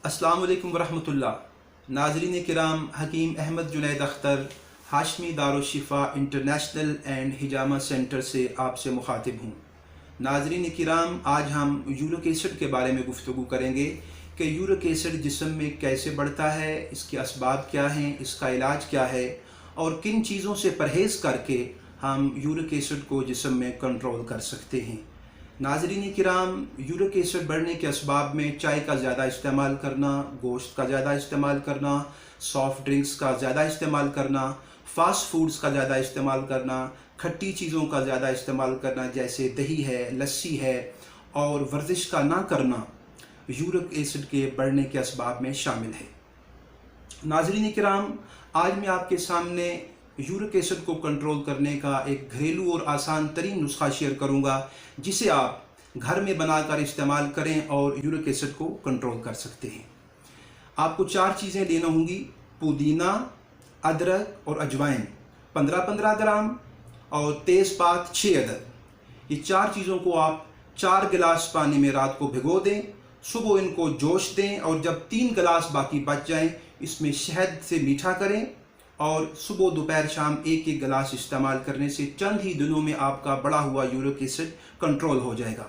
अस्सलाम वालेकुम वरहमतुल्लाह। नाज़रीन किराम, Hakim Ahmed Junaid Akhtar Hashmi Darushshifa international and Hijama center से आपसे मुखातिब हूँ। नाज़रीन किराम, आज हम यूरिक एसिड के बारे में गुफ्तगू करेंगे कि यूरिक एसिड जिस्म में कैसे बढ़ता है, इसके असबाब क्या हैं, इसका इलाज क्या है और किन चीज़ों से परहेज़ करके हम यूरिक एसिड को जिस्म में कंट्रोल कर सकते हैं। नाज़रीन किराम, यूरिक एसिड बढ़ने के असबाब में चाय का ज़्यादा इस्तेमाल करना, गोश्त का ज़्यादा इस्तेमाल करना, सॉफ़्ट ड्रिंक्स का ज़्यादा इस्तेमाल करना, फ़ास्ट फूड्स का ज़्यादा इस्तेमाल करना, खट्टी चीज़ों का ज़्यादा इस्तेमाल करना जैसे दही है, लस्सी है और वर्जिश का ना करना यूरिक एसिड के बढ़ने के असबाब में शामिल है। नाज़रीन किराम, आज मैं आपके सामने यूरिक एसिड को कंट्रोल करने का एक घरेलू और आसान तरीन नुस्खा शेयर करूंगा, जिसे आप घर में बनाकर इस्तेमाल करें और यूरिक एसिड को कंट्रोल कर सकते हैं। आपको 4 चीज़ें लेना होंगी: पुदीना, अदरक और अजवाइन 15-15 ग्राम और तेज़पात 6 अदद। ये 4 चीज़ों को आप 4 गिलास पानी में रात को भिगो दें, सुबह इनको जोश दें और जब 3 गिलास बाकी बच जाएं, इसमें शहद से मीठा करें और सुबह दोपहर शाम एक एक गिलास इस्तेमाल करने से चंद ही दिनों में आपका बढ़ा हुआ यूरिक एसिड कंट्रोल हो जाएगा।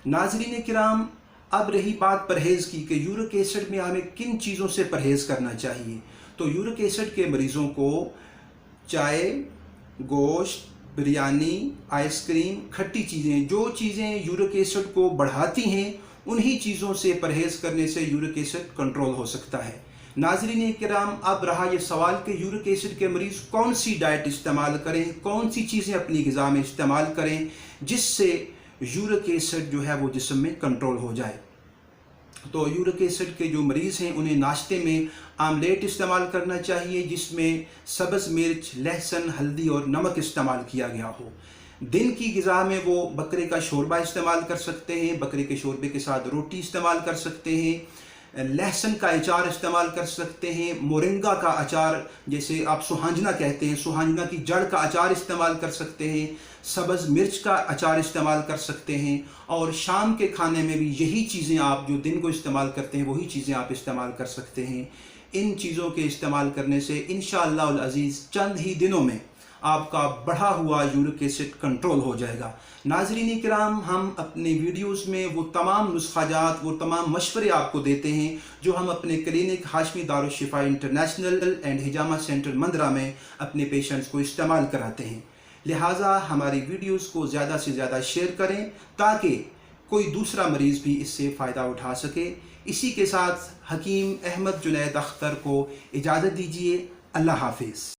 नाज़रीन किराम, अब रही बात परहेज़ की कि यूरिक एसिड में हमें किन चीज़ों से परहेज़ करना चाहिए। तो यूरिक एसिड के मरीज़ों को चाय, गोश्त, बिरयानी, आइसक्रीम, खट्टी चीज़ें, जो चीज़ें यूरिक एसिड को बढ़ाती हैं, उन्हीं चीज़ों से परहेज़ करने से यूरिक एसिड कंट्रोल हो सकता है। नाज़रीन किराम, अब रहा ये सवाल कि यूरिक एसिड के मरीज़ कौन सी डाइट इस्तेमाल करें, कौन सी चीज़ें अपनी ग़िज़ा में इस्तेमाल करें जिससे यूरिक एसिड जो है वो जिस्म में कंट्रोल हो जाए। तो यूरिक एसिड के जो मरीज़ हैं उन्हें नाश्ते में आमलेट इस्तेमाल करना चाहिए जिसमें सब्ज़ मिर्च, लहसुन, हल्दी और नमक इस्तेमाल किया गया हो। दिन की ग़िज़ा में वो बकरे का शोरबा इस्तेमाल कर सकते हैं, बकरे के शोरबे के साथ रोटी इस्तेमाल कर सकते हैं, लहसुन का अचार इस्तेमाल कर सकते हैं, मोरिंगा का अचार जैसे आप सुहांजना कहते हैं, सुहांजना की जड़ का अचार इस्तेमाल कर सकते हैं, सब्ज़ मिर्च का अचार इस्तेमाल कर सकते हैं और शाम के खाने में भी यही चीज़ें आप जो दिन को इस्तेमाल करते हैं वही चीज़ें आप इस्तेमाल कर सकते हैं। इन चीज़ों के इस्तेमाल करने से इंशाअल्लाह उल अज़ीज़ चंद ही दिनों में आपका बढ़ा हुआ यूरिक एसिड कंट्रोल हो जाएगा। नाज़रीन किराम, हम अपने वीडियोस में वो तमाम नुस्खाजात, वो तमाम मशवरे आपको देते हैं जो हम अपने clinic Hashmi Darushshifa international and Hijama center Mandra में अपने पेशेंट्स को इस्तेमाल कराते हैं। लिहाजा हमारी वीडियोस को ज़्यादा से ज़्यादा शेयर करें ताकि कोई दूसरा मरीज़ भी इससे फ़ायदा उठा सके। इसी के साथ हकीम अहमद जुनैद अख्तर को इजाज़त दीजिए। अल्लाह हाफिज़।